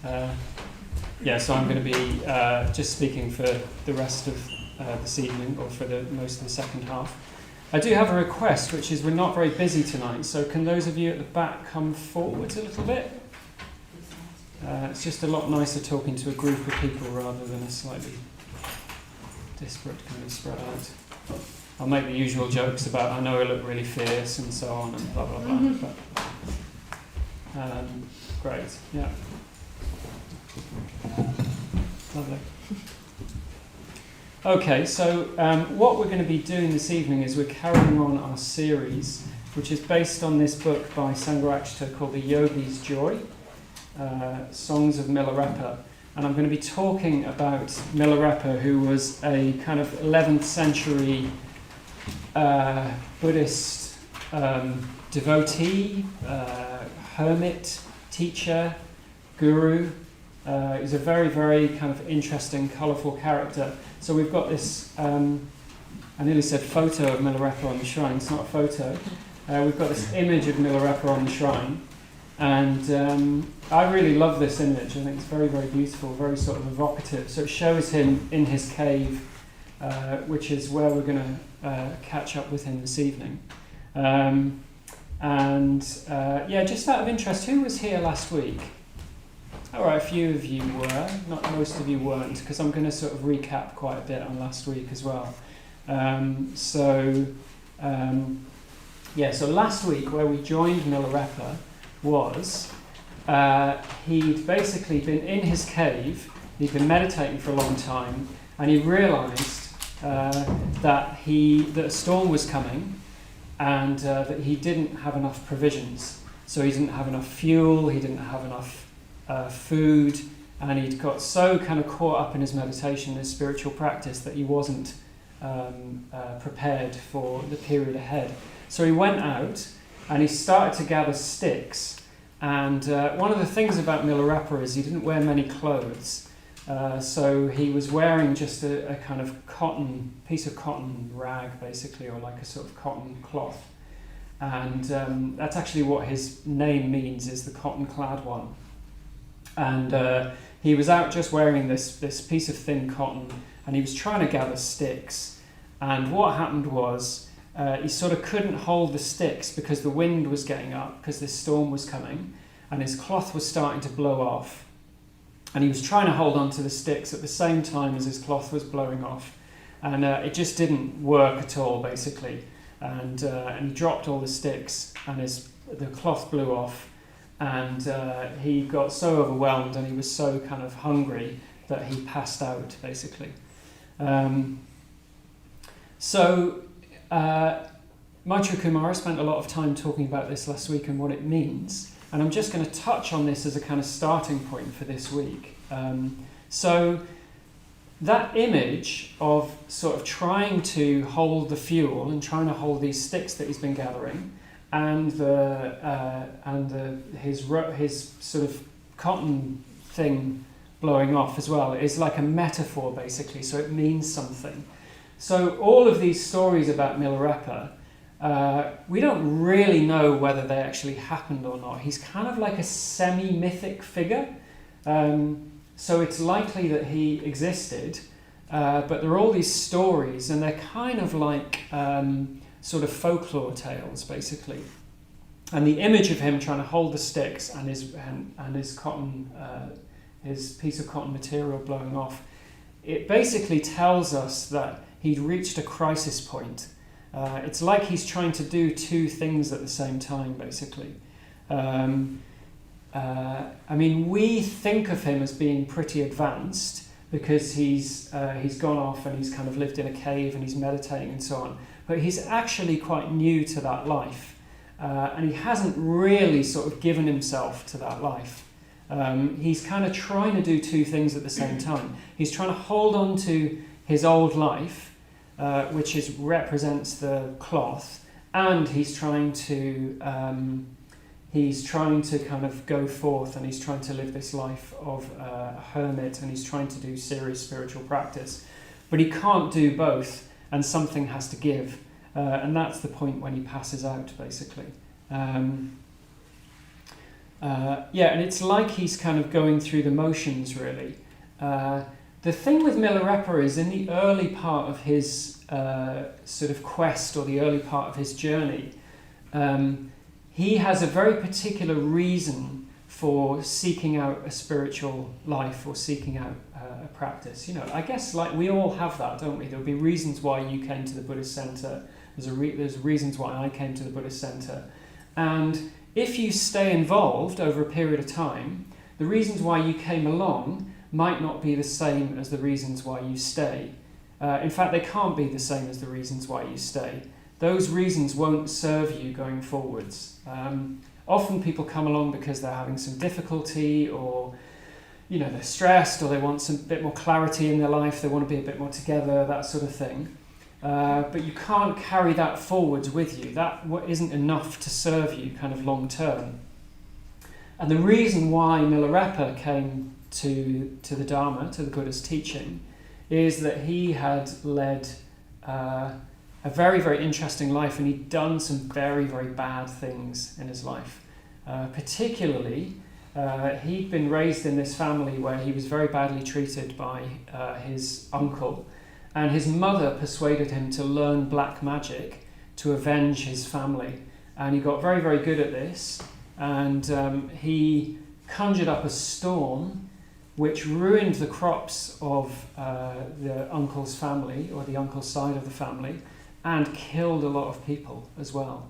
So I'm going to be just speaking for the rest of this evening, or for the most of the second half. I do have a request, which is we're not very busy tonight, so can those of you at the back come forwards a little bit? It's just a lot nicer talking to a group of people rather than a slightly disparate kind of spread out. I'll make the usual jokes about I know I look really fierce and so on and blah blah blah. But, great, yeah. Lovely. Okay, so what we're going to be doing this evening is we're carrying on our series, which is based on this book by Sangharakshita called The Yogi's Joy, Songs of Milarepa. And I'm going to be talking about Milarepa, who was a kind of 11th century Buddhist devotee, hermit, teacher, guru. He's a very, very kind of interesting, colourful character. So we've got this, I nearly said photo of Milarepa on the shrine. It's not a photo. We've got this image of Milarepa on the shrine. And I really love this image. I think it's very, very beautiful, very sort of evocative. So it shows him in his cave, which is where we're going to catch up with him this evening. Just out of interest, who was here last week? All right, a few of you were, not most of you weren't, because I'm going to sort of recap quite a bit on last week as well. So last week where we joined Milarepa was he'd basically been in his cave, he'd been meditating for a long time, and he realised that a storm was coming and that he didn't have enough provisions. So he didn't have enough fuel, he didn't have enough food, and he'd got so kind of caught up in his meditation, his spiritual practice, that he wasn't prepared for the period ahead. So he went out and he started to gather sticks. And one of the things about Milarepa is he didn't wear many clothes. So he was wearing just a kind of piece of cotton rag, basically, or like a sort of cotton cloth. And that's actually what his name means, is the cotton-clad one. And he was out just wearing this piece of thin cotton, and he was trying to gather sticks. And what happened was he sort of couldn't hold the sticks because the wind was getting up, because this storm was coming, and his cloth was starting to blow off. And he was trying to hold on to the sticks at the same time as his cloth was blowing off. And it just didn't work at all, basically. And he dropped all the sticks, and the cloth blew off. And he got so overwhelmed and he was so kind of hungry that he passed out, basically. Maitreya Kumara spent a lot of time talking about this last week and what it means. And I'm just going to touch on this as a kind of starting point for this week. So that image of sort of trying to hold the fuel and trying to hold these sticks that he's been gathering, and his sort of cotton thing blowing off as well, is like a metaphor, basically. So it means something. So all of these stories about Milarepa, we don't really know whether they actually happened or not. He's kind of like a semi-mythic figure. So it's likely that he existed, but there are all these stories, and they're kind of like sort of folklore tales, basically. And the image of him trying to hold the sticks and his cotton, his piece of cotton material blowing off, it basically tells us that he'd reached a crisis point. It's like he's trying to do two things at the same time, basically. We think of him as being pretty advanced because he's gone off and he's kind of lived in a cave and he's meditating and so on. But he's actually quite new to that life, and he hasn't really sort of given himself to that life. He's kind of trying to do two things at the same time. He's trying to hold on to his old life, which represents the cloth, and he's trying to kind of go forth, and he's trying to live this life of a hermit, and he's trying to do serious spiritual practice. But he can't do both, and something has to give. And that's the point when he passes out, basically. and it's like he's kind of going through the motions, really. The thing with Milarepa is in the early part of his sort of quest, or the early part of his journey, he has a very particular reason for seeking out a spiritual life or seeking out a practice. You know, I guess like we all have that, don't we? There'll be reasons why you came to the Buddhist center. There's reasons why I came to the Buddhist center. And if you stay involved over a period of time, the reasons why you came along might not be the same as the reasons why you stay. In fact, they can't be the same as the reasons why you stay. Those reasons won't serve you going forwards. Often people come along because they're having some difficulty, or they're stressed, or they want some bit more clarity in their life, they want to be a bit more together, that sort of thing. But you can't carry that forwards with you. That isn't enough to serve you kind of long term. And the reason why Milarepa came to the Dharma, to the Buddha's teaching, is that he had led a very, very interesting life, and he'd done some very, very bad things in his life. Particularly, he'd been raised in this family where he was very badly treated by his uncle, and his mother persuaded him to learn black magic to avenge his family. And he got very, very good at this, and he conjured up a storm which ruined the crops of the uncle's family, or the uncle's side of the family, and killed a lot of people as well.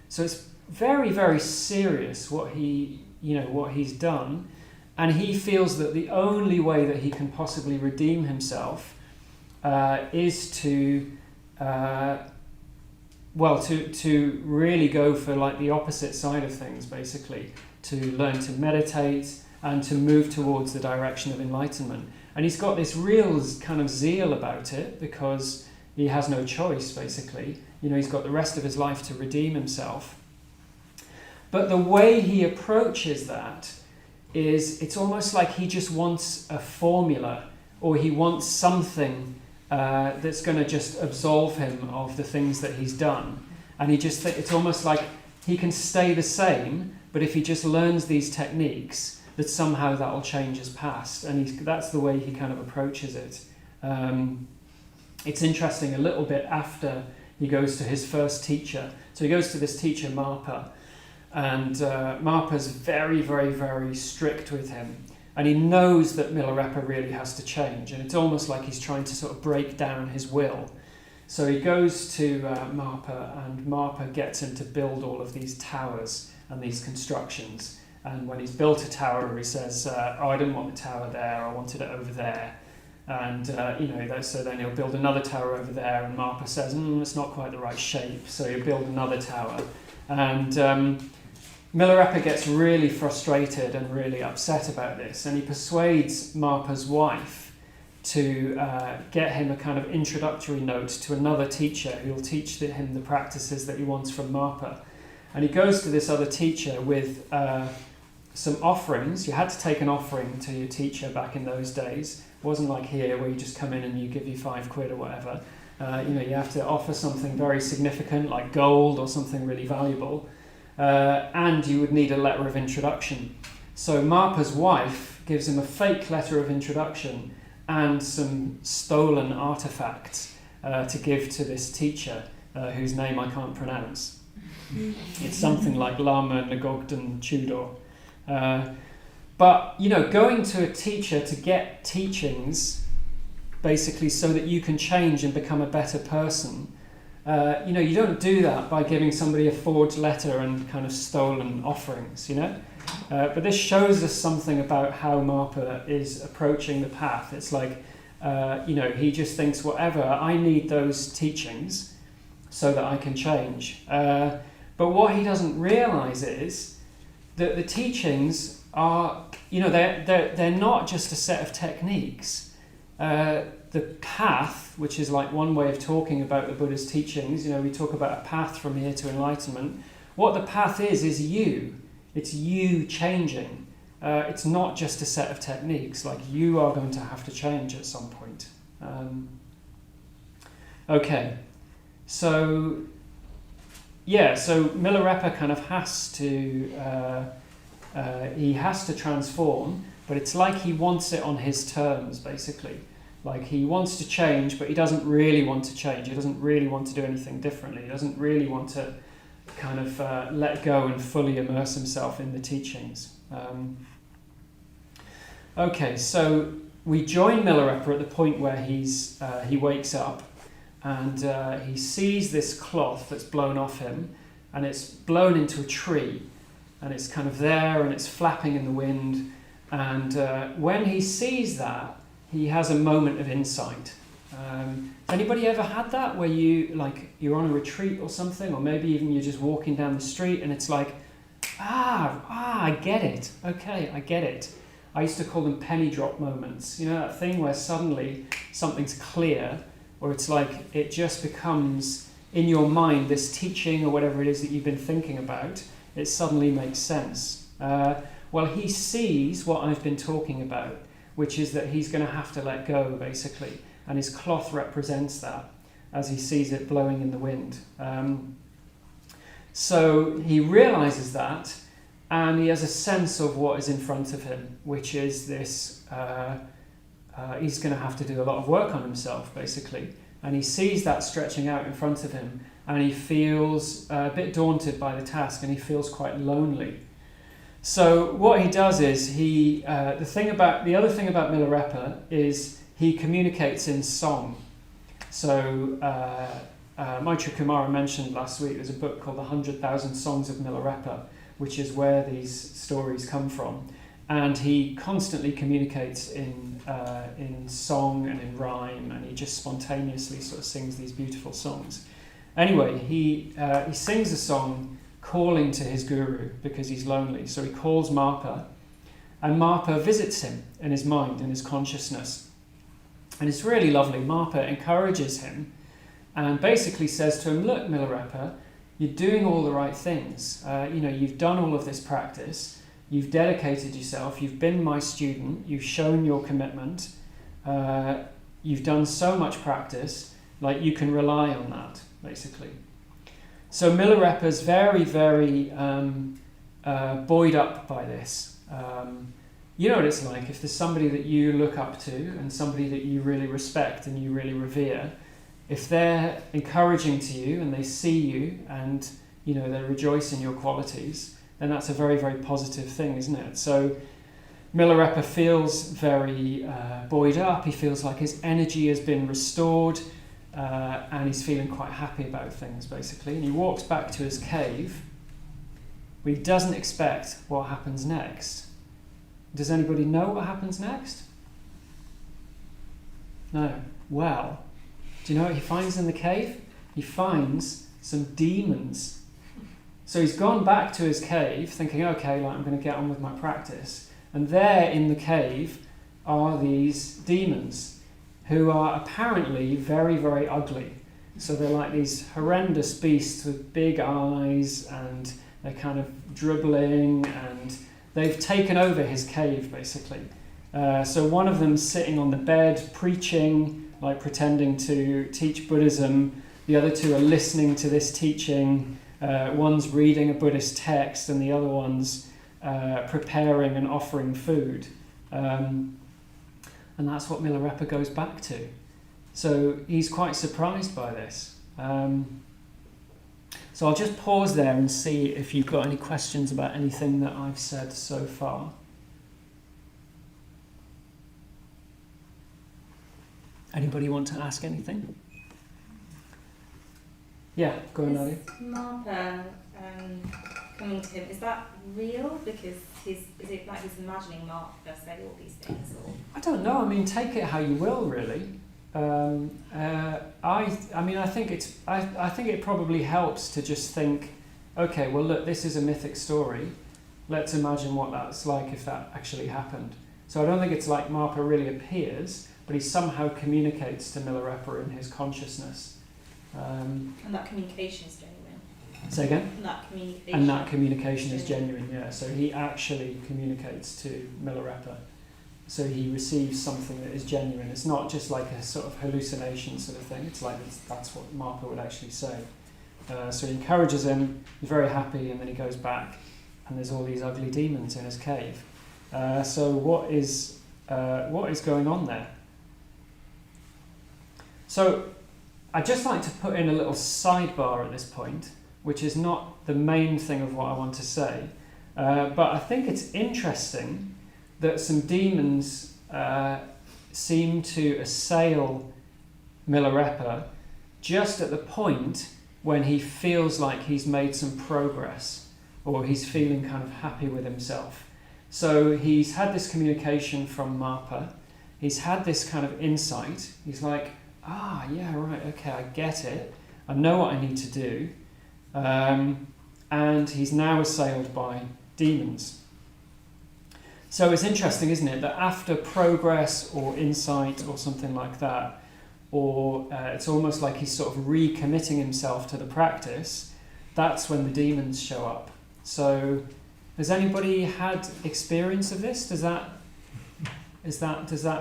So it's very, very serious what he's done, and he feels that the only way that he can possibly redeem himself is to really go for like the opposite side of things, basically, to learn to meditate and to move towards the direction of enlightenment. And he's got this real kind of zeal about it, because he has no choice, basically. He's got the rest of his life to redeem himself. But the way he approaches that is, it's almost like he just wants a formula, or he wants something that's going to just absolve him of the things that he's done. And it's almost like he can stay the same, but if he just learns these techniques, that somehow that will change his past. And that's the way he kind of approaches it. It's interesting, a little bit after he goes to his first teacher. So he goes to this teacher, Marpa, and Marpa's very, very, very strict with him. And he knows that Milarepa really has to change. And it's almost like he's trying to sort of break down his will. So he goes to Marpa, and Marpa gets him to build all of these towers and these constructions. And when he's built a tower, he says, I didn't want the tower there, I wanted it over there. And, so then he'll build another tower over there, and Marpa says, it's not quite the right shape, so he'll build another tower. And Milarepa gets really frustrated and really upset about this, and he persuades Marpa's wife to get him a kind of introductory note to another teacher who will teach him the practices that he wants from Marpa. And he goes to this other teacher with some offerings. You had to take an offering to your teacher back in those days. It wasn't like here where you just come in and you give you £5 or whatever. You have to offer something very significant like gold or something really valuable. And you would need a letter of introduction. So Marpa's wife gives him a fake letter of introduction and some stolen artifacts to give to this teacher, whose name I can't pronounce. It's something like Lama Ngogden Chudor. But going to a teacher to get teachings, basically so that you can change and become a better person, you don't do that by giving somebody a forged letter and kind of stolen offerings, But this shows us something about how Marpa is approaching the path. It's like, he just thinks, whatever, I need those teachings so that I can change. But what he doesn't realize is that the teachings are, they're not just a set of techniques. The path, which is like one way of talking about the Buddha's teachings, we talk about a path from here to enlightenment. What the path is you. It's you changing. It's not just a set of techniques. Like, you are going to have to change at some point. Okay, so Milarepa kind of has to He has to transform, but it's like he wants it on his terms, basically. Like he wants to change, but he doesn't really want to change. He doesn't really want to do anything differently. He doesn't really want to kind of let go and fully immerse himself in the teachings. Okay, so we join Milarepa at the point where he wakes up, and he sees this cloth that's blown off him, and it's blown into a tree, and it's kind of there, and it's flapping in the wind. And when he sees that, he has a moment of insight. Has anybody ever had that, where you're on a retreat or something, or maybe even you're just walking down the street and it's like, I get it. Okay, I get it. I used to call them penny drop moments. You know, that thing where suddenly something's clear, or it's like it just becomes in your mind, this teaching or whatever it is that you've been thinking about, it suddenly makes sense. Well, he sees what I've been talking about, which is that he's going to have to let go, basically. And his cloth represents that as he sees it blowing in the wind. So he realizes that, and he has a sense of what is in front of him, which is this, he's going to have to do a lot of work on himself, basically. And he sees that stretching out in front of him, and he feels a bit daunted by the task, and he feels quite lonely. So what he does is the other thing about Milarepa is he communicates in song. So Maitreya Kumara mentioned last week there's a book called The 100,000 Songs of Milarepa, which is where these stories come from, and he constantly communicates in song and in rhyme, and he just spontaneously sort of sings these beautiful songs. Anyway, he sings a song calling to his guru because he's lonely. So he calls Marpa, and Marpa visits him in his mind, in his consciousness. And it's really lovely. Marpa encourages him and basically says to him, look, Milarepa, you're doing all the right things. You've done all of this practice. You've dedicated yourself. You've been my student. You've shown your commitment. You've done so much practice. Like, you can rely on that, basically. So Milarepa's very, very buoyed up by this. You know what it's like if there's somebody that you look up to and somebody that you really respect and you really revere. If they're encouraging to you and they see you and they rejoice in your qualities, then that's a very, very positive thing, isn't it? So Milarepa feels very buoyed up. He feels like his energy has been restored. And he's feeling quite happy about things, basically. And he walks back to his cave, but he doesn't expect what happens next. Does anybody know what happens next? No. Well, do you know what he finds in the cave? He finds some demons. So he's gone back to his cave thinking, okay, I'm going to get on with my practice. And there in the cave are these demons, who are apparently very, very ugly. So they're like these horrendous beasts with big eyes, and they're kind of dribbling, and they've taken over his cave, basically. So one of them's sitting on the bed, preaching, like pretending to teach Buddhism. The other two are listening to this teaching. One's reading a Buddhist text, and the other one's preparing and offering food. And that's what Milarepa goes back to. So he's quite surprised by this. So I'll just pause there and see if you've got any questions about anything that I've said so far. Anybody want to ask anything? Yeah, go on, Nadia. Marpa coming to him, is that real? Because is it like he's imagining Marpa say all these things? Or? I don't know. I mean, take it how you will, really. I think it probably helps to just think, okay, well, look, this is a mythic story. Let's imagine what that's like if that actually happened. So I don't think it's like Marpa really appears, but he somehow communicates to Milarepa in his consciousness. And that communication is genuine. Say again? And that communication is genuine, yeah. So he actually communicates to Milarepa. So he receives something that is genuine. It's not just like a sort of hallucination sort of thing. It's like that's what Marpa would actually say. So he encourages him, he's very happy, and then he goes back. and there's all these ugly demons in his cave. So what is going on there? So I'd just like to put in a little sidebar at this point, which is not the main thing of what I want to say, but I think it's interesting that some demons seem to assail Milarepa just at the point when he feels like he's made some progress, or he's feeling kind of happy with himself. So he's had this communication from Marpa, he's had this kind of insight, he's like, yeah, right, okay, I get it, I know what I need to do, and he's now assailed by demons. So it's interesting, isn't it, that after progress or insight or something like that, or it's almost like he's sort of recommitting himself to the practice, that's when the demons show up. So has anybody had experience of this? Does that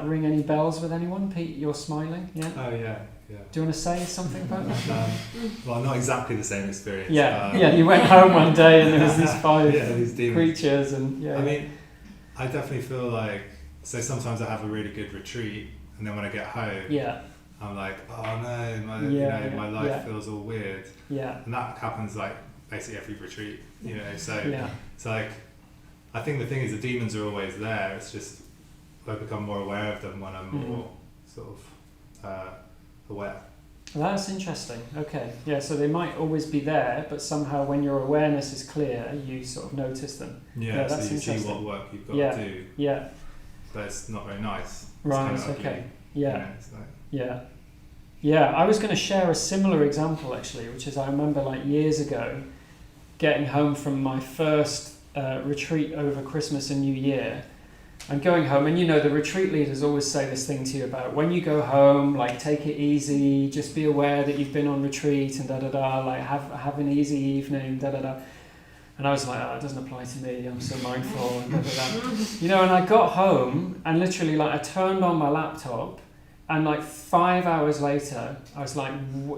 ring any bells with anyone? Pete, you're smiling, yeah? Oh yeah. Do you want to say something about that? Well, not exactly the same experience. Yeah, you went home one day and there was these five these demons. creatures and I mean, I definitely feel like, so sometimes I have a really good retreat, and then when I get home, I'm like, oh no, my life feels all weird. Yeah. And that happens like basically every retreat, so it's like, I think the thing is the demons are always there, it's just I become more aware of them when I'm more sort of aware. Well, that's interesting. Okay. Yeah, so they might always be there, but somehow when your awareness is clear, you sort of notice them. Yeah, so you see what work you've got to do. Yeah. But it's not very nice. Right, it's kind of okay. ugly. Yeah. It's like, Yeah, I was going to share a similar example actually, which is I remember like years ago getting home from my first retreat over Christmas and New Year, and going home, and the retreat leaders always say this thing to you about when you go home, like take it easy, just be aware that you've been on retreat and like have an easy evening, And I was like, it doesn't apply to me, I'm so mindful, and and I got home and literally like I turned on my laptop, and like 5 hours later, I was like,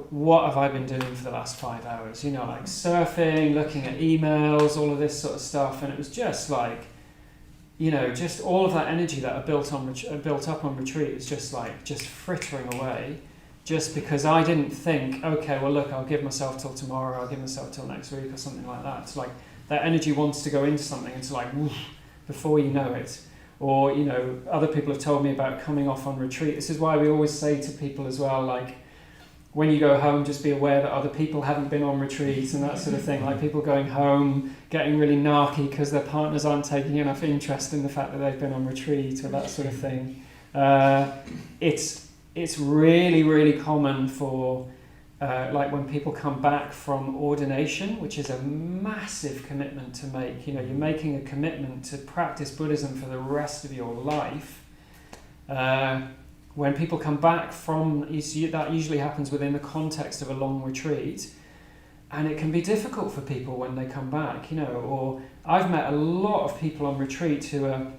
what have I been doing for the last 5 hours? Like surfing, looking at emails, all of this sort of stuff, and it was just like, just all of that energy that I built up on retreat is just frittering away, just because I didn't think, okay, well look, I'll give myself till tomorrow, I'll give myself till next week or something like that. It's like that energy wants to go into something, it's like woof, before you know it. Or other people have told me about coming off on retreat. This is why we always say to people as well, like, when you go home, just be aware that other people haven't been on retreat and that sort of thing. Like people going home, getting really narky because their partners aren't taking enough interest in the fact that they've been on retreat or that sort of thing. It's really, really common for like when people come back from ordination, which is a massive commitment to make. You're making a commitment to practice Buddhism for the rest of your life. When people come back from, that usually happens within the context of a long retreat, and it can be difficult for people when they come back, or I've met a lot of people on retreat who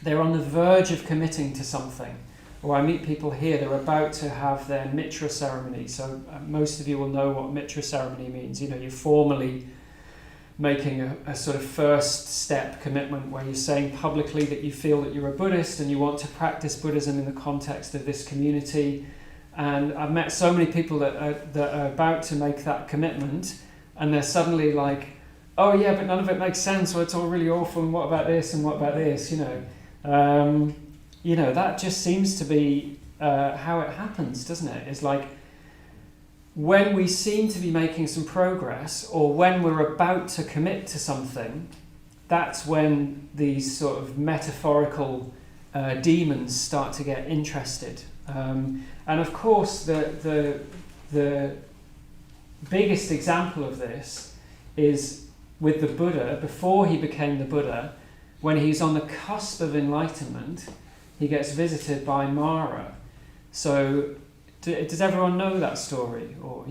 they're on the verge of committing to something, or I meet people here, they're about to have their mitra ceremony. So most of you will know what mitra ceremony means. You're formally making a sort of first step commitment where you're saying publicly that you feel that you're a Buddhist and you want to practice Buddhism in the context of this community. And I've met so many people that are about to make that commitment, and they're suddenly like, oh yeah, but none of it makes sense, or it's all really awful, and what about this and what about this, that just seems to be how it happens, doesn't it? It's like when we seem to be making some progress, or when we're about to commit to something, that's when these sort of metaphorical demons start to get interested. And of course, the biggest example of this is with the Buddha. Before he became the Buddha, when he's on the cusp of enlightenment, he gets visited by Mara. So does everyone know that story? Or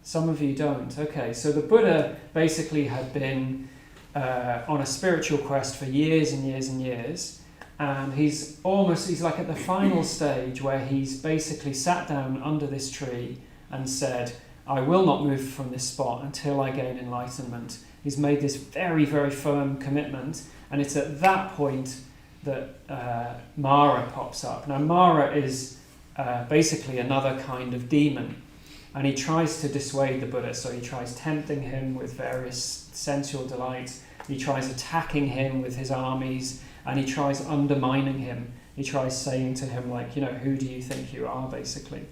some of you don't. Okay, so the Buddha basically had been on a spiritual quest for years and years and years, and he's like at the final stage where he's basically sat down under this tree and said, I will not move from this spot until I gain enlightenment. He's made this very, very firm commitment, and it's at that point that Mara pops up. Now, Mara is basically another kind of demon, and he tries to dissuade the Buddha. So he tries tempting him with various sensual delights. He tries attacking him with his armies, and he tries undermining him. He tries saying to him, like, who do you think you are, basically.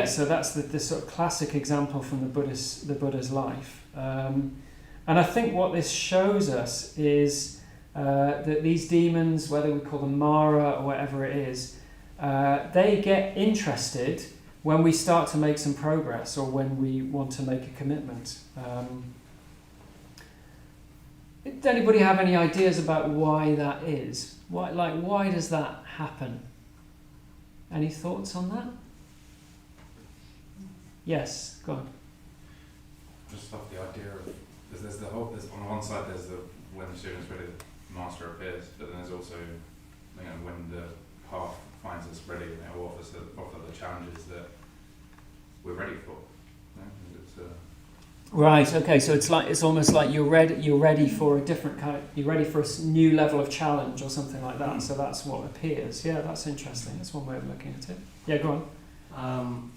So that's the sort of classic example from the Buddha's life. And I think what this shows us is that these demons, whether we call them Mara or whatever it is, they get interested when we start to make some progress or when we want to make a commitment. Does anybody have any ideas about why that is? Why does that happen? Any thoughts on that? Yes, go on. Just off the idea of there's on one side there's when the student's ready, the master appears, but then there's also when the path finds us ready, and it offer the challenges that we're ready for. Right. Okay. So it's almost like you're ready for a different kind. You're ready for a new level of challenge or something like that. So that's what appears. Yeah, that's interesting. That's one way of looking at it. Yeah, go on.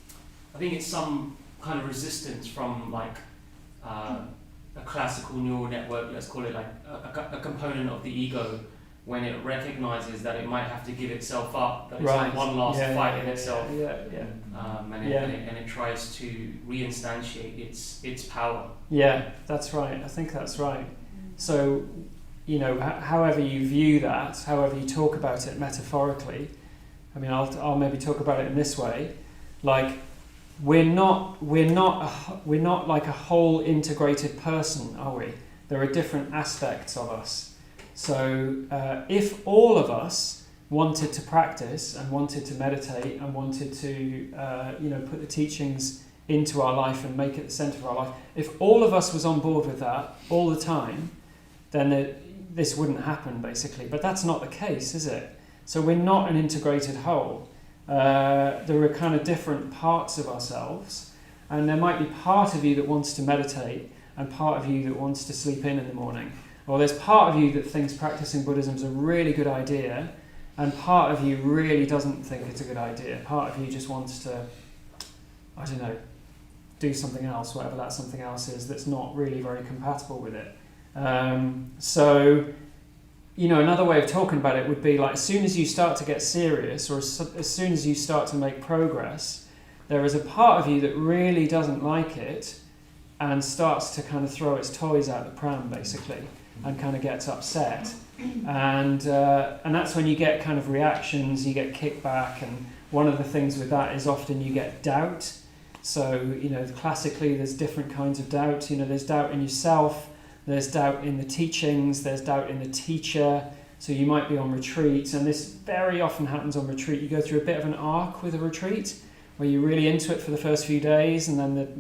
I think it's some kind of resistance from a classical neural network. Let's call it like a component of the ego, when it recognizes that it might have to give itself up, that it's like one last fight in itself. And it tries to reinstantiate its power. Yeah, that's right. I think that's right. So, however you view that, however you talk about it metaphorically, I mean, I'll maybe talk about it in this way, like we're not like a whole integrated person, are we? There are different aspects of us. So if all of us wanted to practice and wanted to meditate and wanted to put the teachings into our life and make it the centre of our life, if all of us was on board with that all the time, then this wouldn't happen, basically. But that's not the case, is it? So we're not an integrated whole. There are kind of different parts of ourselves, and there might be part of you that wants to meditate and part of you that wants to sleep in the morning. Or there's part of you that thinks practicing Buddhism is a really good idea, and part of you really doesn't think it's a good idea. Part of you just wants to, do something else, whatever that something else is, that's not really very compatible with it. Another way of talking about it would be like, as soon as you start to get serious, or as soon as you start to make progress, there is a part of you that really doesn't like it and starts to kind of throw its toys out the pram, basically, and kind of gets upset. And that's when you get kind of reactions, you get kickback, and one of the things with that is often you get doubt. So, classically there's different kinds of doubt. There's doubt in yourself, there's doubt in the teachings, there's doubt in the teacher. So you might be on retreat, and this very often happens on retreat. You go through a bit of an arc with a retreat, where you're really into it for the first few days, and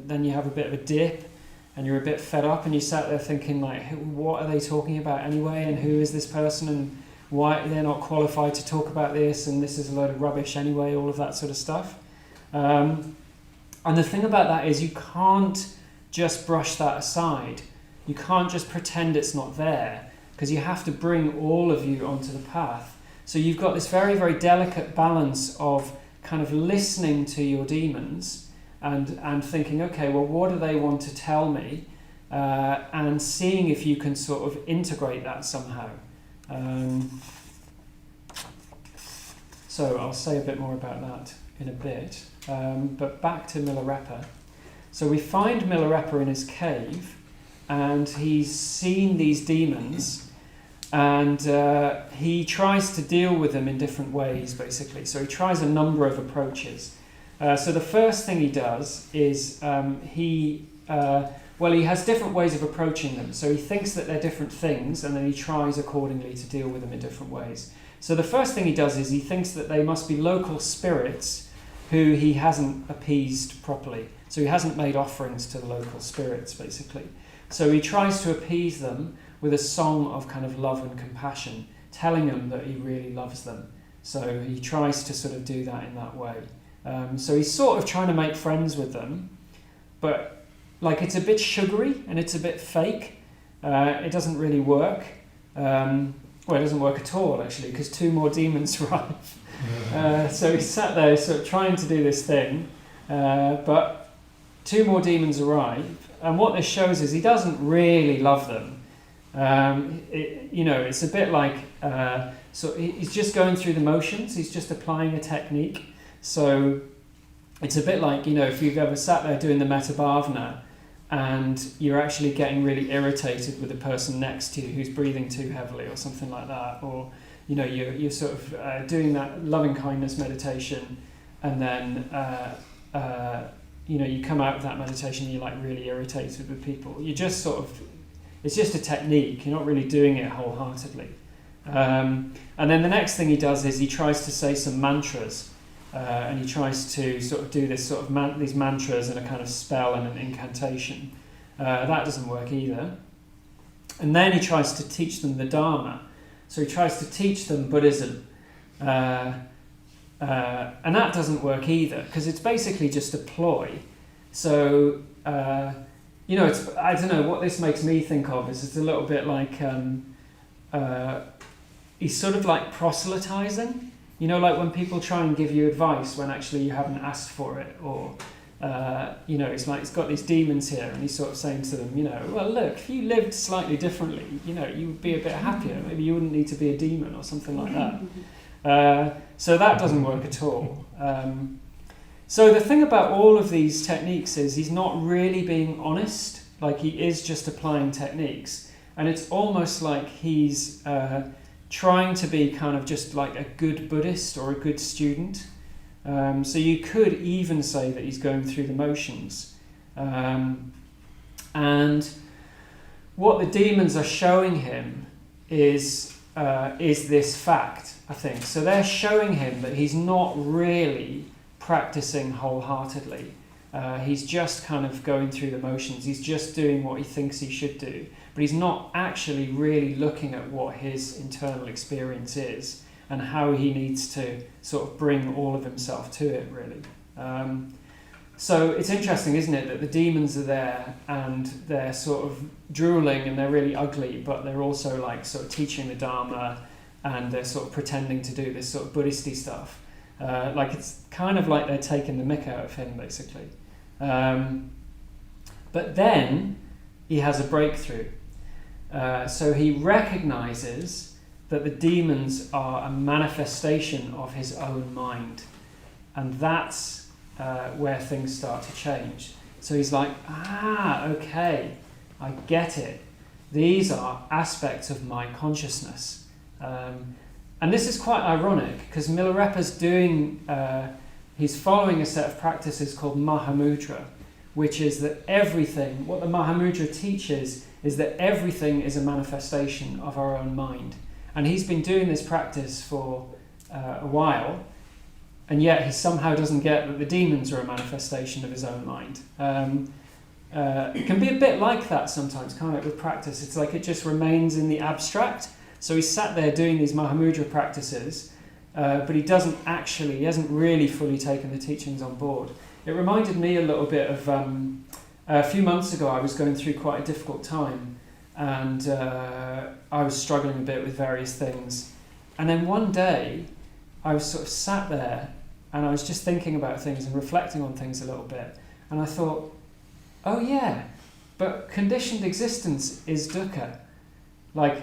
then you have a bit of a dip, and you're a bit fed up, and you sat there thinking, like, what are they talking about anyway, and who is this person, and why they're not qualified to talk about this, and this is a load of rubbish anyway, all of that sort of stuff. And the thing about that is you can't just brush that aside. You can't just pretend it's not there, because you have to bring all of you onto the path. So you've got this very, very delicate balance of kind of listening to your demons and thinking, okay, well, what do they want to tell me? And seeing if you can sort of integrate that somehow. So I'll say a bit more about that in a bit. But back to Milarepa. So we find Milarepa in his cave, and he's seen these demons, and he tries to deal with them in different ways, basically. So he tries a number of approaches. So the first thing he does is he has different ways of approaching them. So he thinks that they're different things, and then he tries accordingly to deal with them in different ways. So the first thing he does is he thinks that they must be local spirits who he hasn't appeased properly. So he hasn't made offerings to the local spirits, basically. So he tries to appease them with a song of kind of love and compassion, telling them that he really loves them. So he tries to sort of do that in that way. So he's sort of trying to make friends with them, but like it's a bit sugary and it's a bit fake. It doesn't really work. Well, it doesn't work at all, actually, because 2 more demons arrive. So he's sat there sort of trying to do this thing, but 2 more demons arrive, and what this shows is he doesn't really love them. It's a bit like, so he's just going through the motions, he's just applying a technique. So it's a bit like, if you've ever sat there doing the metta bhavana, and you're actually getting really irritated with the person next to you who's breathing too heavily or something like that, or you're sort of doing that loving kindness meditation, and then you come out of that meditation and you're like really irritated with people. You just sort of, it's just a technique, you're not really doing it wholeheartedly. And then the next thing he does is he tries to say some mantras. And he tries to sort of do this sort of these mantras and a kind of spell and an incantation. That doesn't work either. And then he tries to teach them the Dharma. So he tries to teach them Buddhism. And that doesn't work either, because it's basically just a ploy. So, it's, I don't know, what this makes me think of is it's a little bit like, he's sort of like proselytizing. Like when people try and give you advice when actually you haven't asked for it, or, it's like he's got these demons here and he's sort of saying to them, well, look, if you lived slightly differently, you would be a bit happier. Maybe you wouldn't need to be a demon or something like that. So that doesn't work at all. So the thing about all of these techniques is he's not really being honest, like he is just applying techniques. And it's almost like he's trying to be kind of just like a good Buddhist or a good student. So you could even say that he's going through the motions. And what the demons are showing him is this fact, I think. So they're showing him that he's not really practicing wholeheartedly. He's just kind of going through the motions. He's just doing what he thinks he should do. But he's not actually really looking at what his internal experience is and how he needs to sort of bring all of himself to it, really. So it's interesting, isn't it, that the demons are there and they're sort of drooling and they're really ugly, but they're also like sort of teaching the Dharma and they're sort of pretending to do this sort of Buddhisty stuff. Like it's kind of like they're taking the mick out of him, basically. But then he has a breakthrough. So he recognizes that the demons are a manifestation of his own mind. And that's where things start to change. So he's like, okay, I get it. These are aspects of my consciousness. And this is quite ironic, because Milarepa's he's following a set of practices called Mahamudra, which is that everything, what the Mahamudra teaches is that everything is a manifestation of our own mind. And he's been doing this practice for a while, and yet he somehow doesn't get that the demons are a manifestation of his own mind. It can be a bit like that sometimes, can't it, with practice? It's like it just remains in the abstract. So he's sat there doing these Mahamudra practices, but he hasn't really fully taken the teachings on board. It reminded me a little bit of a few months ago. I was going through quite a difficult time, and I was struggling a bit with various things. And then one day, I was sort of sat there, and I was just thinking about things and reflecting on things a little bit. And I thought, oh yeah, but conditioned existence is dukkha. Like,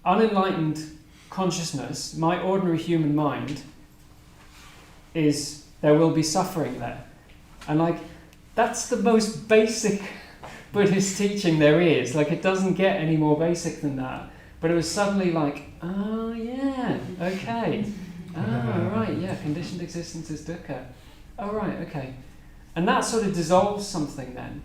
unenlightened consciousness, my ordinary human mind, there will be suffering there. And like, that's the most basic Buddhist teaching there is. Like, it doesn't get any more basic than that. But it was suddenly like, oh yeah, okay. Oh, right, yeah, conditioned existence is dukkha. Oh, right, okay. And that sort of dissolves something then.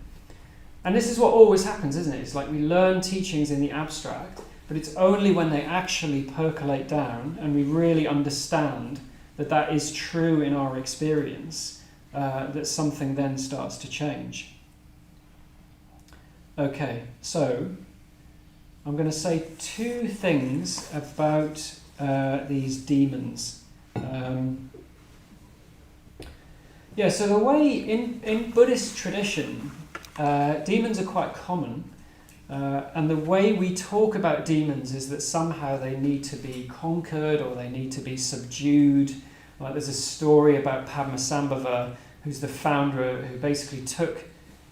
And this is what always happens, isn't it? It's like we learn teachings in the abstract, but it's only when they actually percolate down and we really understand that that is true in our experience, that something then starts to change. Okay, so I'm going to say two things about these demons. Yeah, so the way in Buddhist tradition, demons are quite common, and the way we talk about demons is that somehow they need to be conquered or they need to be subdued. Like there's a story about Padmasambhava, who's the founder, who basically took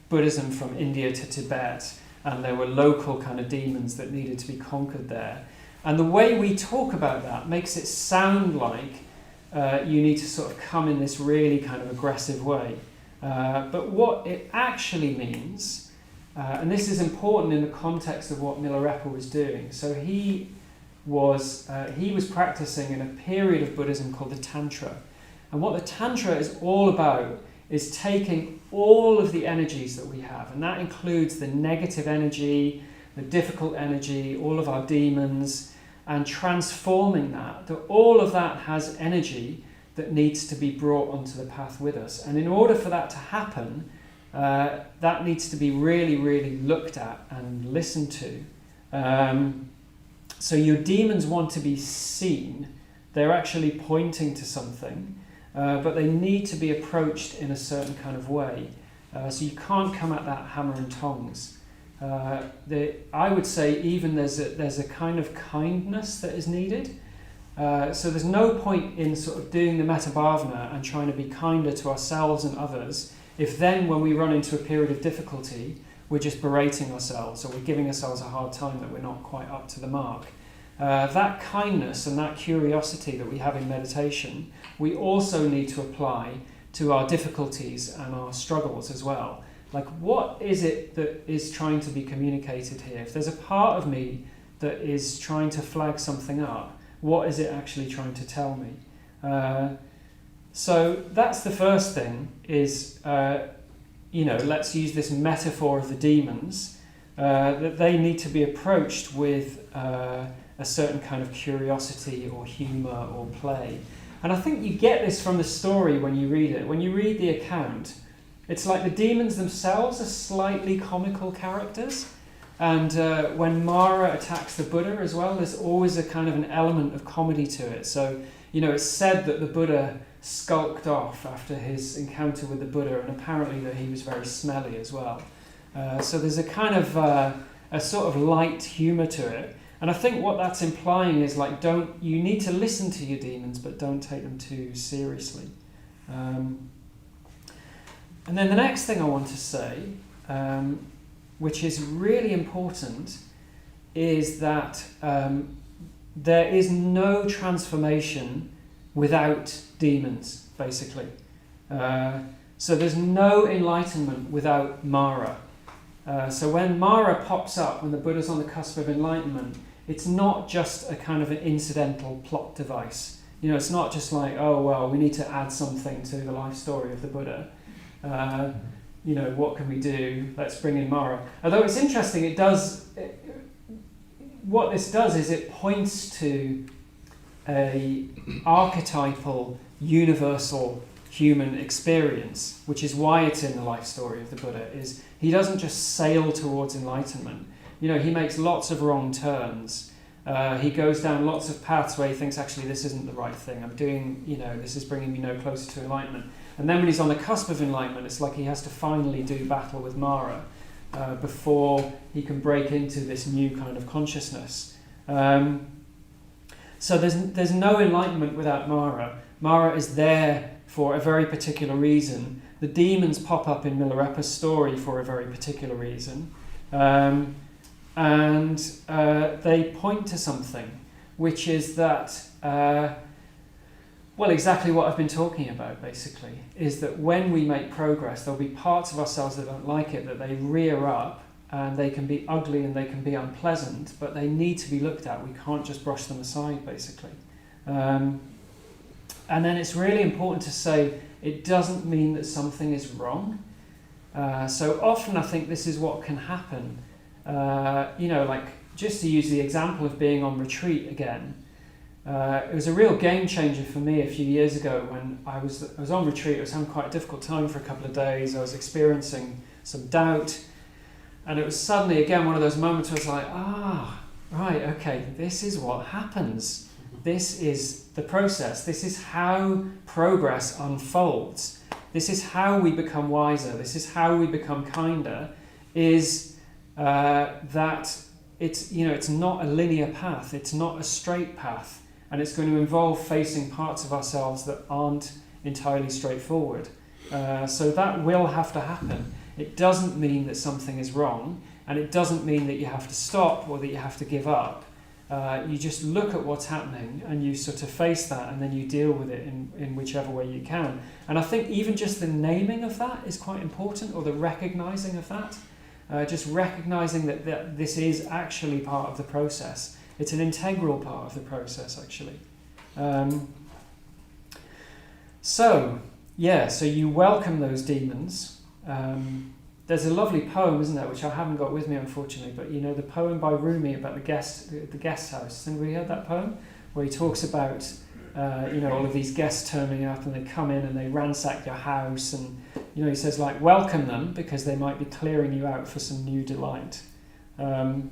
Buddhism from India to Tibet, and there were local kind of demons that needed to be conquered there. And the way we talk about that makes it sound like you need to sort of come in this really kind of aggressive way. But what it actually means, and this is important in the context of what Milarepa was doing. So he was practicing in a period of Buddhism called the Tantra. And what the Tantra is all about is taking all of the energies that we have, and that includes the negative energy, the difficult energy, all of our demons, and transforming that all of that has energy that needs to be brought onto the path with us. And in order for that to happen, that needs to be really, really looked at and listened to. So your demons want to be seen. They're actually pointing to something, but they need to be approached in a certain kind of way. So you can't come at that hammer and tongs. I would say even there's a kind of kindness that is needed. So there's no point in sort of doing the metta bhavana and trying to be kinder to ourselves and others if then when we run into a period of difficulty we're just berating ourselves or we're giving ourselves a hard time that we're not quite up to the mark. That kindness and that curiosity that we have in meditation, we also need to apply to our difficulties and our struggles as well. Like, what is it that is trying to be communicated here? If there's a part of me that is trying to flag something up, what is it actually trying to tell me? So that's the first thing, is, let's use this metaphor of the demons, that they need to be approached with a certain kind of curiosity or humour or play. And I think you get this from the story when you read it. When you read the account, it's like the demons themselves are slightly comical characters. And when Mara attacks the Buddha as well, there's always a kind of an element of comedy to it. So, it's said that the Buddha skulked off after his encounter with the Buddha, and apparently that he was very smelly as well. So there's a kind of a sort of light humour to it. And I think what that's implying is like, you need to listen to your demons, but don't take them too seriously. And then the next thing I want to say, which is really important, is that there is no transformation without demons, basically. So there's no enlightenment without Mara. So when Mara pops up, when the Buddha's on the cusp of enlightenment, it's not just a kind of an incidental plot device. It's not just like, oh, well, we need to add something to the life story of the Buddha. What can we do? Let's bring in Mara. Although it's interesting, what this does is it points to a archetypal, universal human experience, which is why it's in the life story of the Buddha, is he doesn't just sail towards enlightenment. He makes lots of wrong turns. He goes down lots of paths where he thinks, actually, this isn't the right thing. I'm doing, this is bringing me no closer to enlightenment. And then when he's on the cusp of enlightenment, it's like he has to finally do battle with Mara before he can break into this new kind of consciousness. So there's no enlightenment without Mara. Mara is there for a very particular reason. The demons pop up in Milarepa's story for a very particular reason. And they point to something, which is that, exactly what I've been talking about, basically, is that when we make progress, there'll be parts of ourselves that don't like it, that they rear up, and they can be ugly and they can be unpleasant, but they need to be looked at. We can't just brush them aside, basically. And then it's really important to say it doesn't mean that something is wrong. So often I think this is what can happen. Just to use the example of being on retreat again, it was a real game changer for me a few years ago when I was on retreat. I was having quite a difficult time for a couple of days. I was experiencing some doubt, and it was suddenly again one of those moments where I was like, right, okay, this is what happens. This is the process. This is how progress unfolds. this is how we become wiser, this is how we become kinder, is that it's not a linear path, it's not a straight path, and it's going to involve facing parts of ourselves that aren't entirely straightforward. So that will have to happen. It doesn't mean that something is wrong, and it doesn't mean that you have to stop or that you have to give up. You just look at what's happening and you sort of face that, and then you deal with it in whichever way you can. And I think even just the naming of that is quite important, or the recognizing of that. Just recognizing that this is actually part of the process. It's an integral part of the process, actually. So you welcome those demons. There's a lovely poem, isn't there, which I haven't got with me, unfortunately, but the poem by Rumi about the guest house. Has anybody heard that poem? Where he talks about all of these guests turning up, and they come in and they ransack your house, and he says, like, welcome them because they might be clearing you out for some new delight. So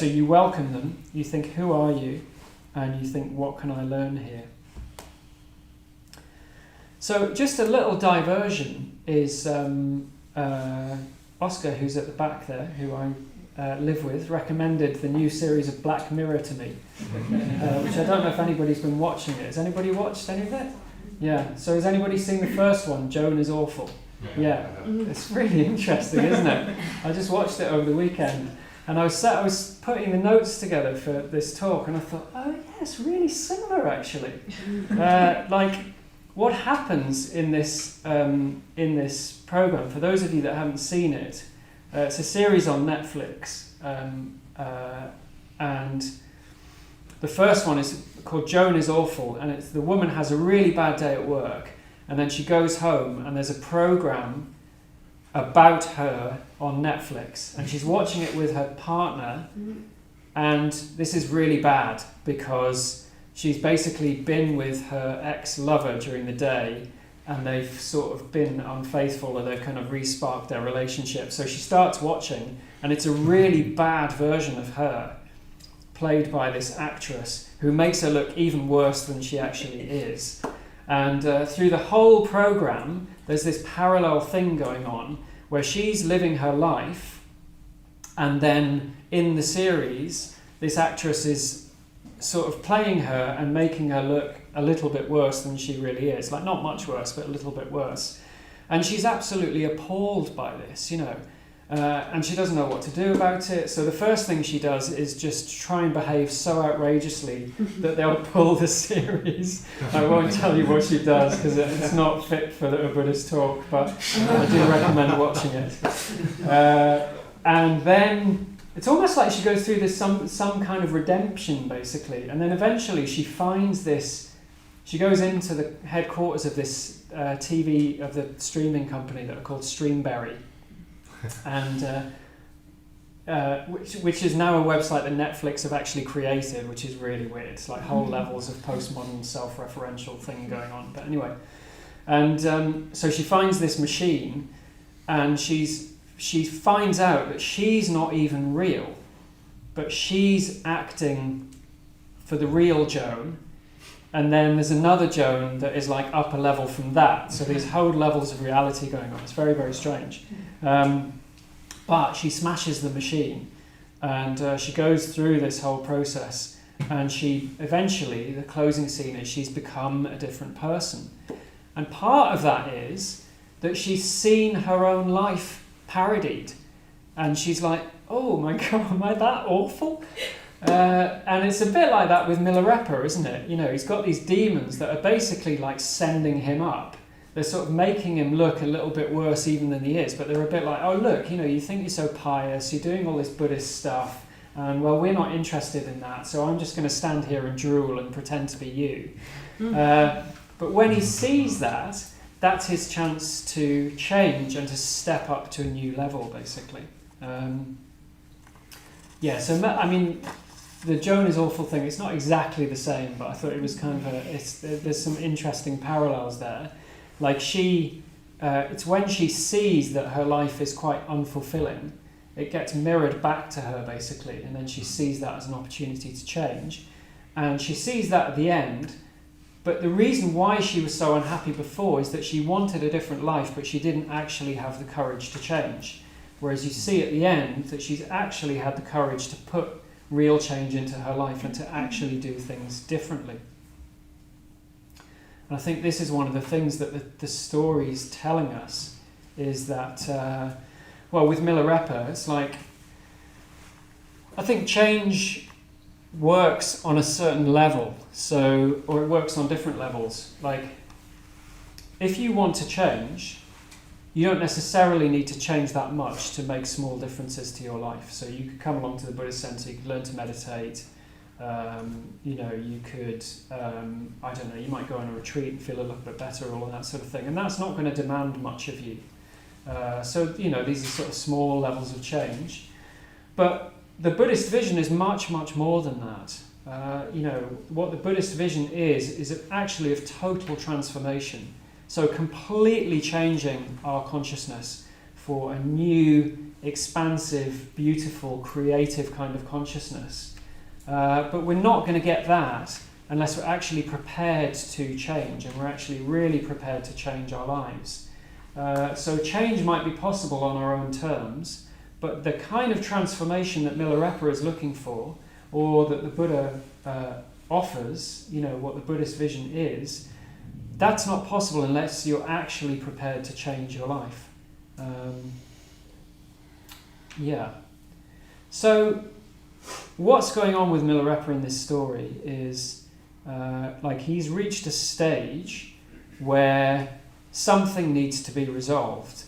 you welcome them, you think, who are you? And you think, what can I learn here? So just a little diversion is Oscar, who's at the back there, who I live with, recommended the new series of Black Mirror to me, which I don't know if anybody's been watching it. Has anybody watched any of it? Yeah. So has anybody seen the first one, Joan is Awful? Yeah. It's really interesting, isn't it? I just watched it over the weekend, and I was putting the notes together for this talk, and I thought, oh yeah, it's really similar actually. What happens in this program? For those of you that haven't seen it, it's a series on Netflix, and the first one is called Joan is Awful, and it's the woman has a really bad day at work, and then she goes home, and there's a program about her on Netflix, and she's watching it with her partner, and this is really bad because she's basically been with her ex-lover during the day, and they've sort of been unfaithful, or they've kind of re-sparked their relationship. So she starts watching, and it's a really bad version of her, played by this actress, who makes her look even worse than she actually is. And through the whole program, there's this parallel thing going on, where she's living her life, and then in the series, this actress is sort of playing her and making her look a little bit worse than she really is. Like, not much worse, but a little bit worse. And she's absolutely appalled by this, and she doesn't know what to do about it. So the first thing she does is just try and behave so outrageously that they'll pull the series. I won't tell you what she does because it's not fit for a Buddhist talk, but I do recommend watching it. And then it's almost like she goes through this some kind of redemption, basically, and then eventually she finds this. She goes into the headquarters of this of the streaming company that are called Streamberry, and which is now a website that Netflix have actually created, which is really weird. It's like whole levels of postmodern self-referential thing going on. But anyway, and so she finds this machine, and she finds out that she's not even real, but she's acting for the real Joan, and then there's another Joan that is like up a level from that. So these whole levels of reality going on. It's very, very strange. But she smashes the machine, and she goes through this whole process, and she eventually, the closing scene is she's become a different person. And part of that is that she's seen her own life parodied, and she's like, oh my god, am I that awful? And it's a bit like that with Milarepa, isn't it? He's got these demons that are basically like sending him up. They're sort of making him look a little bit worse even than he is, but they're a bit like, oh look, you think you're so pious, you're doing all this Buddhist stuff, and well, we're not interested in that, so I'm just going to stand here and drool and pretend to be you. But when he sees that, that's his chance to change and to step up to a new level, basically. So I mean, the Joan is Awful thing, it's not exactly the same, but I thought it was kind of there's some interesting parallels there. Like it's when she sees that her life is quite unfulfilling, it gets mirrored back to her, basically, and then she sees that as an opportunity to change. And she sees that at the end, But the reason why she was so unhappy before is that she wanted a different life, but she didn't actually have the courage to change. Whereas you see at the end that she's actually had the courage to put real change into her life and to actually do things differently. And I think this is one of the things that the story's telling us, is that, with Milarepa, it's like, I think change works on a certain level, or it works on different levels. Like, if you want to change, you don't necessarily need to change that much to make small differences to your life. So you could come along to the Buddhist Center, you could learn to meditate, you could, you might go on a retreat and feel a little bit better, all of that sort of thing. And that's not going to demand much of you. These are sort of small levels of change. But the Buddhist vision is much, much more than that. What the Buddhist vision is actually of total transformation. So completely changing our consciousness for a new, expansive, beautiful, creative kind of consciousness. But we're not going to get that unless we're actually prepared to change, and we're actually really prepared to change our lives. So change might be possible on our own terms, but the kind of transformation that Milarepa is looking for, or that the Buddha offers, what the Buddhist vision is, that's not possible unless you're actually prepared to change your life. So what's going on with Milarepa in this story is he's reached a stage where something needs to be resolved.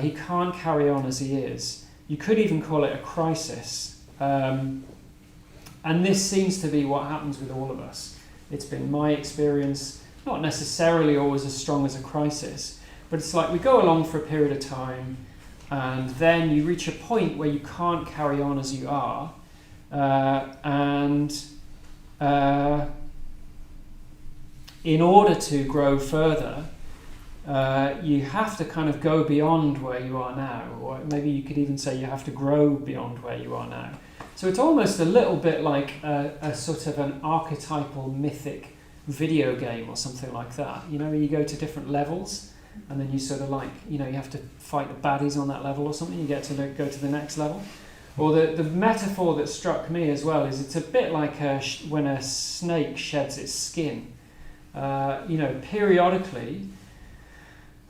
He can't carry on as he is. You could even call it a crisis. And this seems to be what happens with all of us. It's been my experience, not necessarily always as strong as a crisis, but it's like we go along for a period of time, and then you reach a point where you can't carry on as you are, in order to grow further, you have to kind of go beyond where you are now, or maybe you could even say you have to grow beyond where you are now. So it's almost a little bit like a sort of an archetypal mythic video game or something like that. You go to different levels, and then you sort of you have to fight the baddies on that level or something. You get to go to the next level. Or the metaphor that struck me as well is it's a bit like when a snake sheds its skin. Periodically,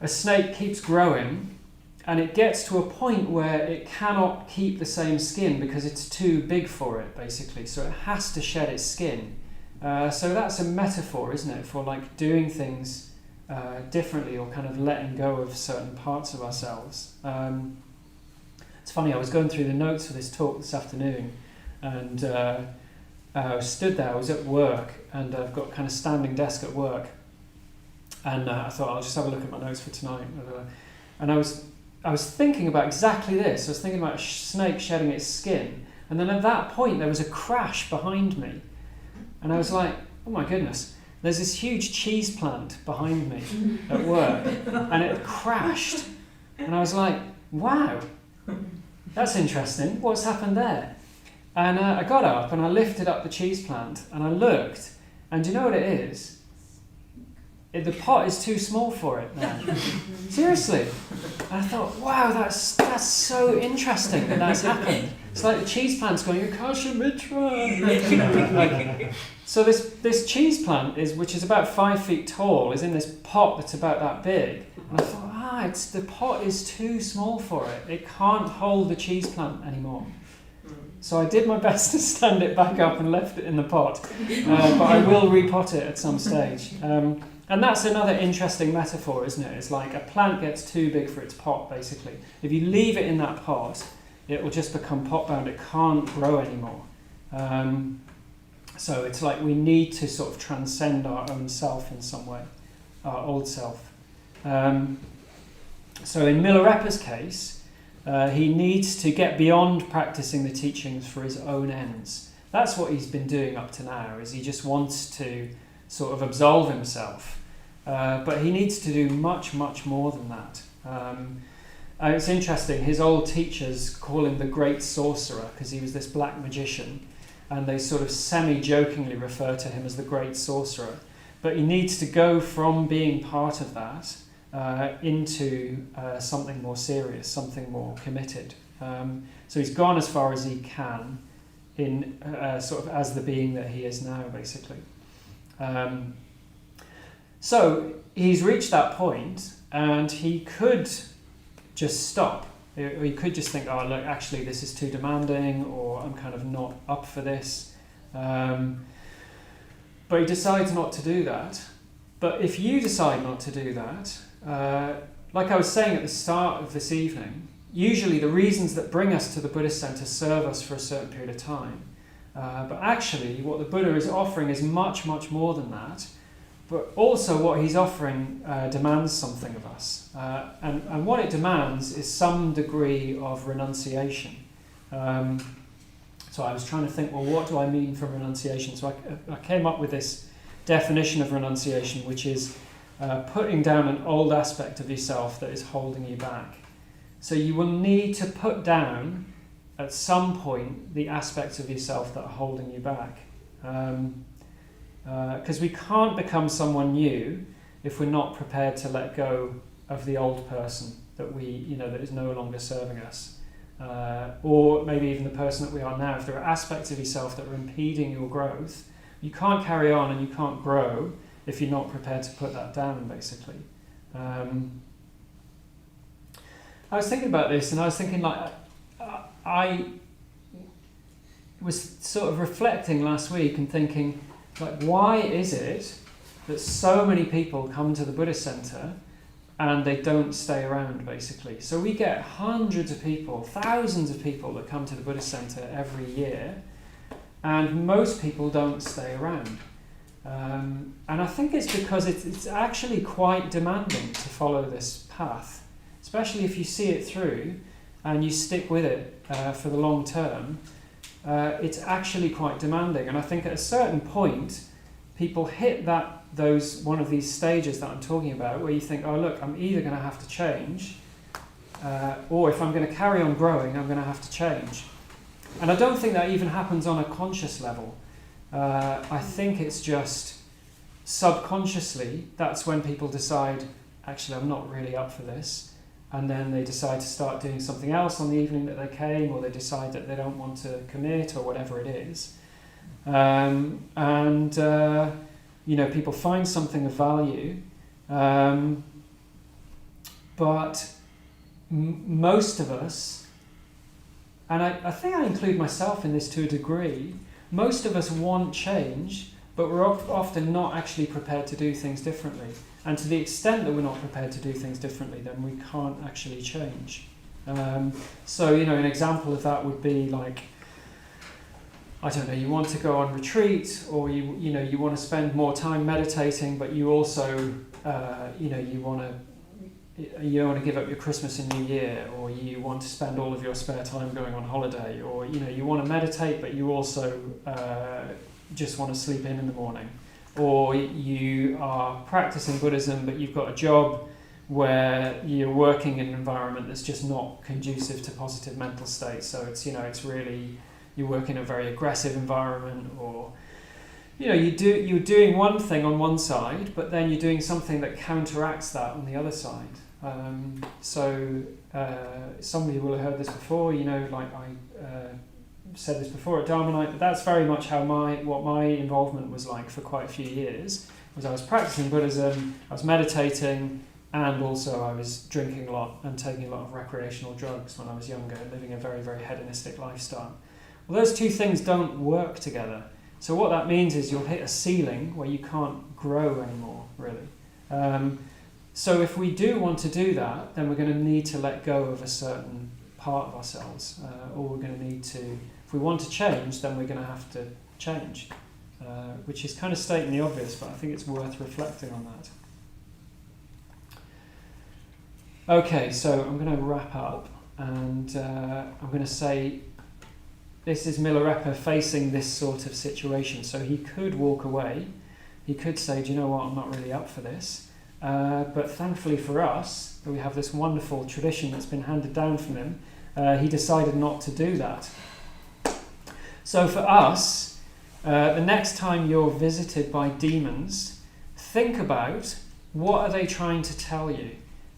a snake keeps growing, and it gets to a point where it cannot keep the same skin because it's too big for it, basically. So it has to shed its skin. So that's a metaphor, isn't it, for doing things differently, or kind of letting go of certain parts of ourselves. It's funny, I was going through the notes for this talk this afternoon, and I stood there, I was at work, and I've got kind of standing desk at work, and I thought I'll just have a look at my notes for tonight. And I was thinking about exactly this. I was thinking about a snake shedding its skin, and then at that point there was a crash behind me. And I was like, oh my goodness, there's this huge cheese plant behind me at work, and it crashed. And I was like, wow, that's interesting. What's happened there? And I got up and I lifted up the cheese plant and I looked, and do you know what it is? The pot is too small for it now. Seriously. And I thought, wow, that's so interesting that's happened. It's like the cheese plant's going, Akashamitra. So this cheese plant which is about 5 feet tall, is in this pot that's about that big. And I thought, the pot is too small for it. It can't hold the cheese plant anymore. So I did my best to stand it back up and left it in the pot. But I will repot it at some stage. And that's another interesting metaphor, isn't it? It's like a plant gets too big for its pot, basically. If you leave it in that pot, it will just become pot-bound. It can't grow anymore. So it's like we need to sort of transcend our own self in some way, our old self. So in Milarepa's case, he needs to get beyond practicing the teachings for his own ends. That's what he's been doing up to now, is he just wants to sort of absolve himself. But he needs to do much, much more than that. It's interesting, his old teachers call him the great sorcerer because he was this black magician, and they sort of semi-jokingly refer to him as the great sorcerer. but he needs to go from being part of that into something more serious, something more committed. So he's gone as far as he can in sort of as the being that he is now, basically. So he's reached that point, and he could just stop. Or he could just think, oh, look, actually this is too demanding, or I'm kind of not up for this. But he decides not to do that. But if you decide not to do that, like I was saying at the start of this evening, usually the reasons that bring us to the Buddhist center serve us for a certain period of time. But actually what the Buddha is offering is much, much more than that. But also what he's offering demands something of us. And what it demands is some degree of renunciation. So I was trying to think, well, what do I mean from renunciation? So I came up with this definition of renunciation, which is putting down an old aspect of yourself that is holding you back. So you will need to put down, at some point, the aspects of yourself that are holding you back. Because we can't become someone new if we're not prepared to let go of the old person that that is no longer serving us. Or maybe even the person that we are now. If there are aspects of yourself that are impeding your growth, you can't carry on and you can't grow if you're not prepared to put that down, basically. I was thinking about this, and I was thinking, I was sort of reflecting last week and thinking, why is it that so many people come to the Buddhist center and they don't stay around, basically? So we get hundreds of people, thousands of people that come to the Buddhist center every year, and most people don't stay around. And I think it's because it's actually quite demanding to follow this path, especially if you see it through and you stick with it for the long term. It's actually quite demanding, and I think at a certain point people hit one of these stages that I'm talking about, where you think, oh look, I'm either going to have to change, or if I'm going to carry on growing, I'm going to have to change. And I don't think that even happens on a conscious level. I think it's just subconsciously, that's when people decide, actually I'm not really up for this. And then they decide to start doing something else on the evening that they came, or they decide that they don't want to commit, or whatever it is. People find something of value, but most of us, and I think I include myself in this to a degree, most of us want change, but we're often not actually prepared to do things differently. And to the extent that we're not prepared to do things differently, then we can't actually change. So an example of that would be I don't know, you want to go on retreat, or you want to spend more time meditating, but you also you don't want to give up your Christmas and New Year, or you want to spend all of your spare time going on holiday, or you want to meditate, but you also just want to sleep in the morning. Or you are practicing Buddhism, but you've got a job where you're working in an environment that's just not conducive to positive mental states. So it's really, you work in a very aggressive environment, or you're doing one thing on one side, but then you're doing something that counteracts that on the other side. Some of you will have heard this before. I said this before at Dharma Night, but that's very much how what my involvement was like for quite a few years. Was I was practicing Buddhism, I was meditating, and also I was drinking a lot and taking a lot of recreational drugs when I was younger, living a very, very hedonistic lifestyle. Well, those two things don't work together. So what that means is you'll hit a ceiling where you can't grow anymore, really. So if we do want to do that, then we're going to need to let go of a certain part of ourselves, or we're going to need to, if we want to change, then we're going to have to change, which is kind of stating the obvious, but I think it's worth reflecting on that. Okay, so I'm going to wrap up, and I'm going to say this is Milarepa facing this sort of situation. So he could walk away, he could say, do you know what, I'm not really up for this. But thankfully for us, we have this wonderful tradition that's been handed down from him. He decided not to do that. So for us, the next time you're visited by demons, think about what are they trying to tell you?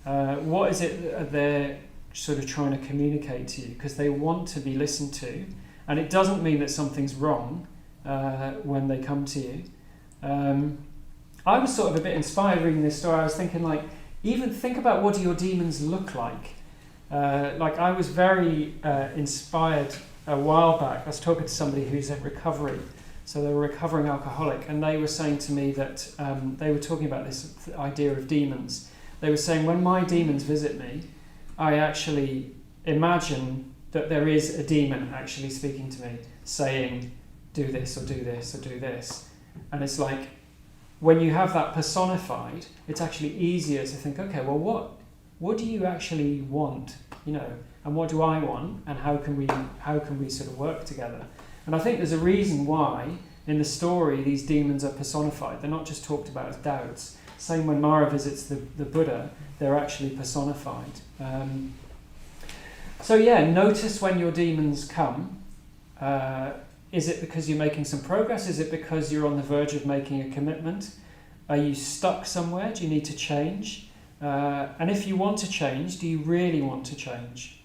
What is it that they're sort of trying to communicate to you? Because they want to be listened to, and it doesn't mean that something's wrong when they come to you. I was sort of a bit inspired reading this story. I was thinking, like, even think about what do your demons look like. Like, I was very inspired a while back. I was talking to somebody who's in recovery, so they were a recovering alcoholic, and they were saying to me that they were talking about this idea of demons. They were saying, when my demons visit me, I actually imagine that there is a demon actually speaking to me, saying, do this or do this or do this. And it's like, when you have that personified, it's actually easier to think, okay, well, what do you actually want, you know, and what do I want, and how can we sort of work together? And I think there's a reason why in the story these demons are personified. They're not just talked about as doubts. Same when Mara visits the Buddha, they're actually personified. So yeah, notice when your demons come. Is it because you're making some progress? Is it because you're on the verge of making a commitment? Are you stuck somewhere? Do you need to change? And if you want to change, do you really want to change?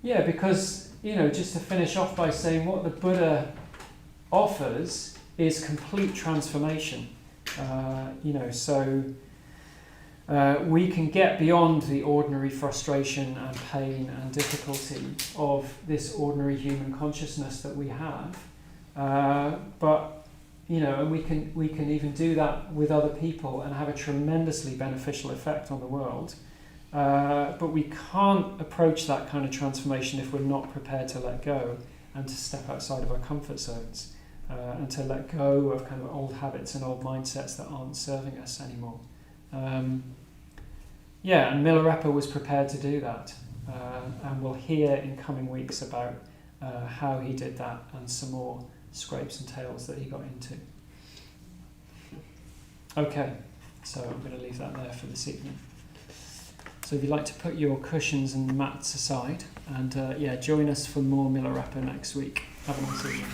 Yeah, because, you know, just to finish off by saying what the Buddha offers is complete transformation. You know, so we can get beyond the ordinary frustration and pain and difficulty of this ordinary human consciousness that we have. But, you know, and we can even do that with other people and have a tremendously beneficial effect on the world. But we can't approach that kind of transformation if we're not prepared to let go and to step outside of our comfort zones and to let go of kind of old habits and old mindsets that aren't serving us anymore. Yeah, and Milarepa was prepared to do that. And we'll hear in coming weeks about how he did that and some more scrapes and tails that he got into. Okay, so I'm going to leave that there for this evening. So if you'd like to put your cushions and mats aside, and yeah, join us for more Milarepa next week. Have a nice evening.